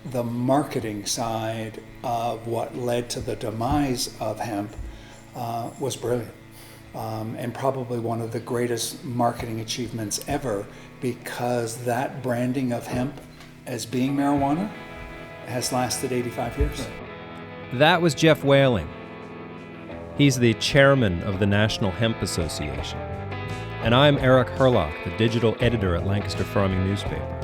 The marketing side of what led to the demise of hemp was brilliant, and probably one of the greatest marketing achievements ever, because that branding of hemp as being marijuana has lasted 85 years. That was Geoff Whaling. He's the chairman of the National Hemp Association. And I'm Eric Herlock, the digital editor at Lancaster Farming Newspaper.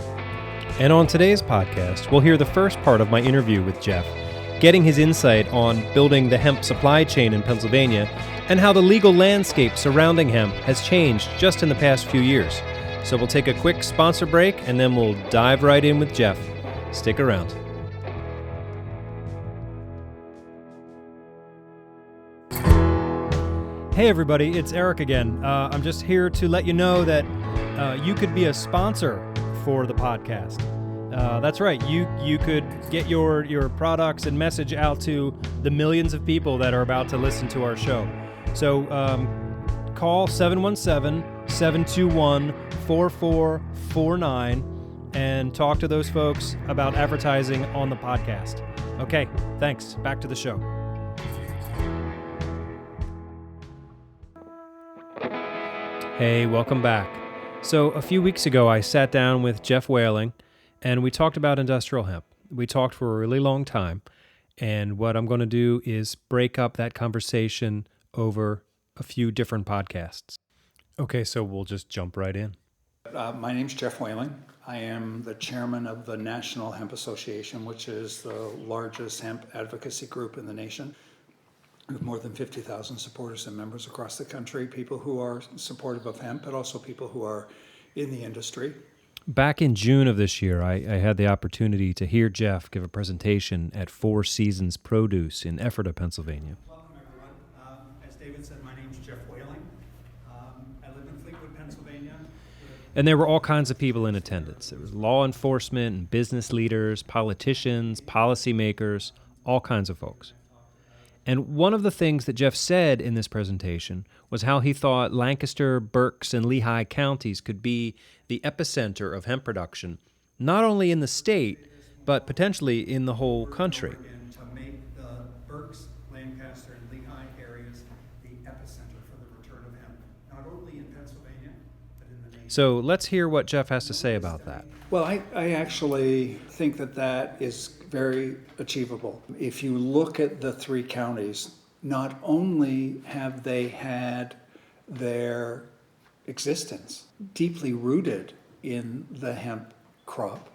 And on today's podcast, we'll hear the first part of my interview with Geoff, getting his insight on building the hemp supply chain in Pennsylvania and how the legal landscape surrounding hemp has changed just in the past few years. So we'll take a quick sponsor break and then we'll dive right in with Geoff. Stick around. Hey everybody, it's Eric again. I'm just here to let you know that you could be a sponsor for the podcast. That's right, you could get your products and message out to the millions of people that are about to listen to our show. So call 717-721-4449 and talk to those folks about advertising on the podcast. Okay, thanks. Back to the show. Hey, welcome back. So a few weeks ago, I sat down with Geoff Whaling, and we talked about industrial hemp. We talked for a really long time, and what I'm going to do is break up that conversation over a few different podcasts. Okay, so we'll just jump right in. My name's Geoff Whaling. I am the chairman of the National Hemp Association, which is the largest hemp advocacy group in the nation, with more than 50,000 supporters and members across the country, people who are supportive of hemp, but also people who are in the industry. Back in June of this year, I had the opportunity to hear Geoff give a presentation at Four Seasons Produce in Ephrata, Pennsylvania. Welcome, everyone. As David said, my name's Geoff Whaling. I live in Fleetwood, Pennsylvania. And there were all kinds of people in attendance. There was law enforcement and business leaders, politicians, policymakers, all kinds of folks. And one of the things that Geoff said in this presentation was how he thought Lancaster, Berks, and Lehigh counties could be the epicenter of hemp production, not only in the state, but potentially in the whole country. To make the Berks, Lancaster, and Lehigh areas the epicenter for the return of hemp, not only in Pennsylvania, but in the nation. So let's hear what Geoff has to say about that. Well, I actually think that is very achievable. If you look at the three counties, not only have they had their existence deeply rooted in the hemp crop,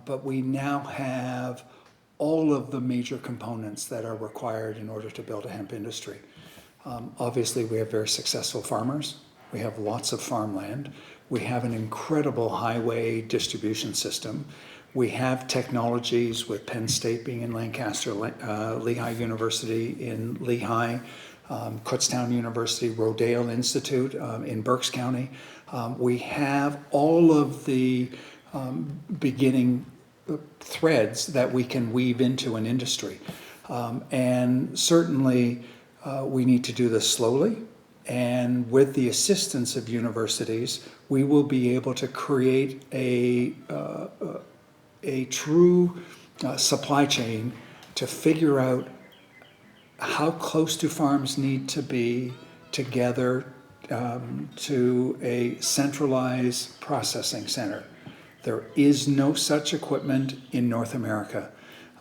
but we now have all of the major components that are required in order to build a hemp industry. Obviously, we have very successful farmers. We have lots of farmland. We have an incredible highway distribution system. We have technologies with Penn State being in Lancaster, Lehigh University in Lehigh, Kutztown University, Rodale Institute in Berks County. We have all of the beginning threads that we can weave into an industry. And certainly we need to do this slowly. And with the assistance of universities, we will be able to create a true supply chain to figure out how close do farms need to be together to a centralized processing center. There is no such equipment in North America.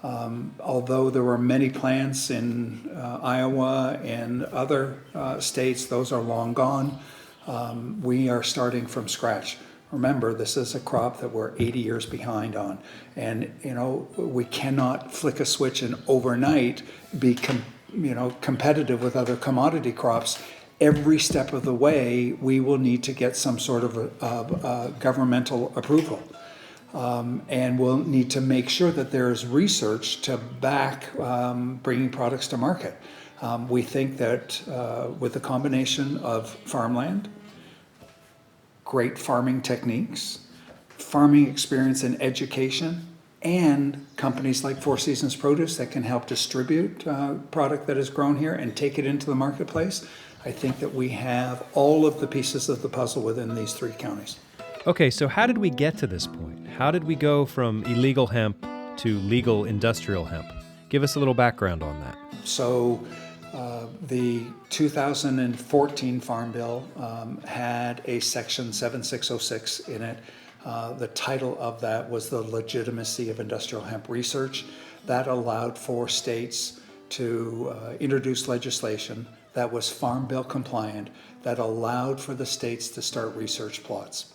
Although there were many plants in Iowa and other states, those are long gone. We are starting from scratch. Remember, this is a crop that we're 80 years behind on. And, we cannot flick a switch and overnight be competitive with other commodity crops. Every step of the way, we will need to get some sort of governmental approval. And we'll need to make sure that there's research to back bringing products to market. We think that with the combination of farmland, great farming techniques, farming experience and education, and companies like Four Seasons Produce that can help distribute product that is grown here and take it into the marketplace, I think that we have all of the pieces of the puzzle within these three counties. Okay, so how did we get to this point? How did we go from illegal hemp to legal industrial hemp. Give us a little background on that. So the 2014 Farm Bill had a section 7606 in it. The title of that was the Legitimacy of Industrial Hemp Research. That allowed for states to introduce legislation that was Farm Bill compliant, that allowed for the states to start research plots.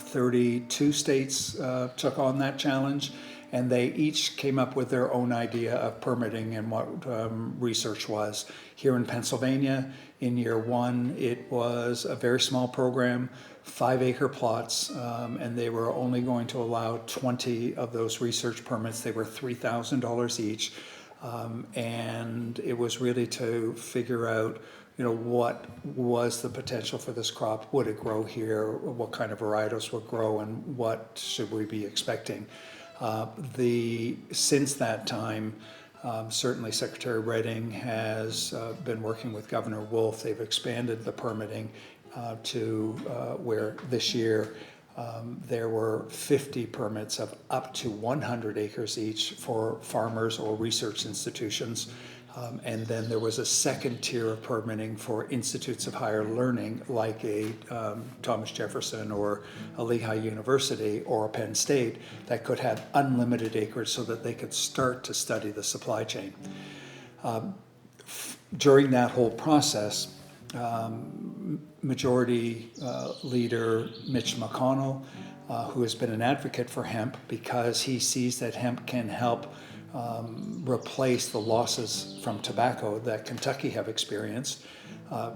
32 states took on that challenge, and they each came up with their own idea of permitting and what research was. Here in Pennsylvania, in year one, it was a very small program, 5-acre plots, and they were only going to allow 20 of those research permits. They were $3,000 each, and it was really to figure out what was the potential for this crop? Would it grow here? What kind of varietals would grow, and what should we be expecting? Since that time, certainly Secretary Redding has been working with Governor Wolf. They've expanded the permitting to where this year there were 50 permits of up to 100 acres each for farmers or research institutions. And then there was a second tier of permitting for institutes of higher learning, like a Thomas Jefferson or a Lehigh University or a Penn State, that could have unlimited acreage so that they could start to study the supply chain. During that whole process, Majority Leader Mitch McConnell, who has been an advocate for hemp because he sees that hemp can help replace the losses from tobacco that Kentucky have experienced.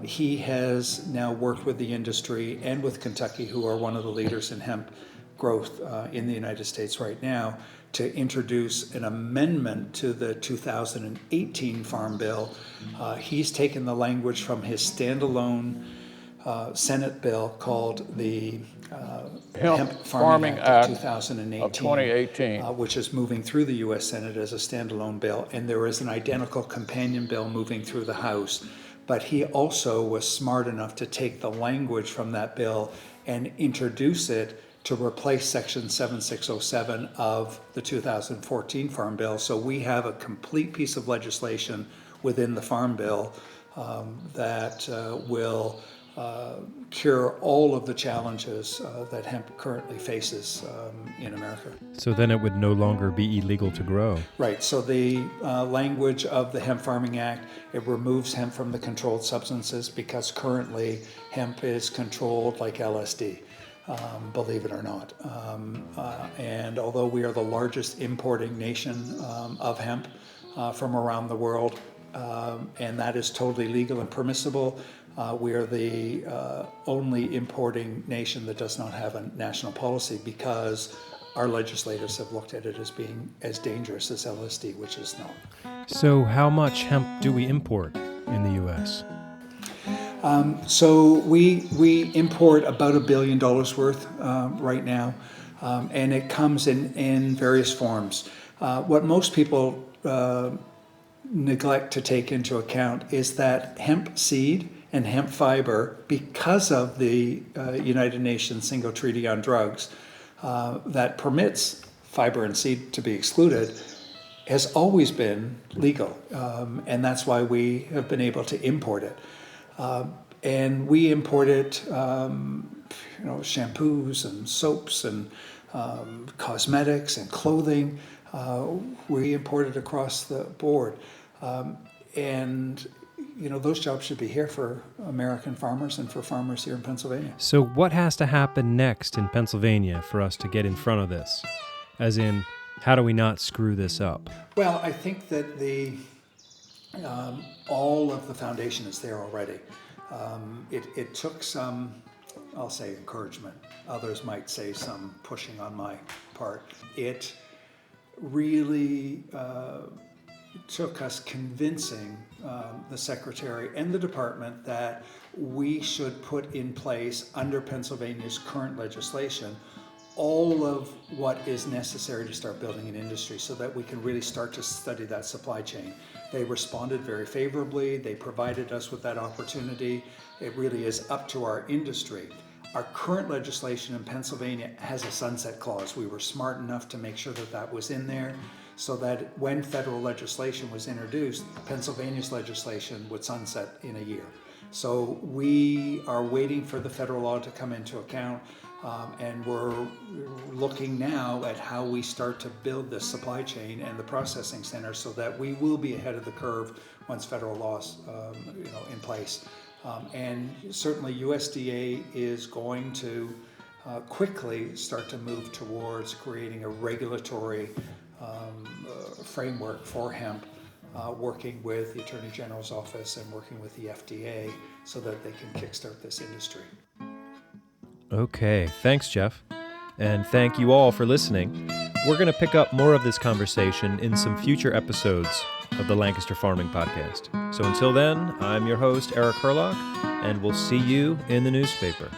He has now worked with the industry and with Kentucky, who are one of the leaders in hemp growth in the United States right now, to introduce an amendment to the 2018 Farm Bill. He's taken the language from his standalone Senate bill called the Hemp Farming Act of 2018, of 2018. Which is moving through the U.S. Senate as a standalone bill, and there is an identical companion bill moving through the House. But he also was smart enough to take the language from that bill and introduce it to replace Section 7607 of the 2014 Farm Bill. So we have a complete piece of legislation within the Farm Bill that will cure all of the challenges that hemp currently faces in America. So then it would no longer be illegal to grow. Right, so the language of the Hemp Farming Act, it removes hemp from the controlled substances because currently hemp is controlled like LSD, believe it or not. And although we are the largest importing nation of hemp from around the world, and that is totally legal and permissible, we are the only importing nation that does not have a national policy because our legislators have looked at it as being as dangerous as LSD, which is not. So how much hemp do we import in the U.S.? So we import about $1 billion worth right now, and it comes in various forms. What most people neglect to take into account is that hemp seed and hemp fiber, because of the United Nations Single Treaty on Drugs that permits fiber and seed to be excluded, has always been legal, and that's why we have been able to import it. And we import it, shampoos and soaps and cosmetics and clothing. We import it across the board, and those jobs should be here for American farmers and for farmers here in Pennsylvania. So what has to happen next in Pennsylvania for us to get in front of this? As in, how do we not screw this up? Well, I think that all of the foundation is there already. It took some, I'll say, encouragement. Others might say some pushing on my part. It really took us convincing the Secretary and the Department that we should put in place, under Pennsylvania's current legislation, all of what is necessary to start building an industry so that we can really start to study that supply chain. They responded very favorably. They provided us with that opportunity. It really is up to our industry. Our current legislation in Pennsylvania has a sunset clause. We were smart enough to make sure that that was in there so that when federal legislation was introduced, Pennsylvania's legislation would sunset in a year. So we are waiting for the federal law to come into account, and we're looking now at how we start to build the supply chain and the processing center so that we will be ahead of the curve once federal law's in place. And certainly USDA is going to quickly start to move towards creating a regulatory framework for hemp, working with the Attorney General's office and working with the FDA so that they can kickstart this industry. Okay, thanks, Geoff. And thank you all for listening. We're going to pick up more of this conversation in some future episodes of the Lancaster Farming Podcast. So until then, I'm your host, Eric Herlock, and we'll see you in the newspaper.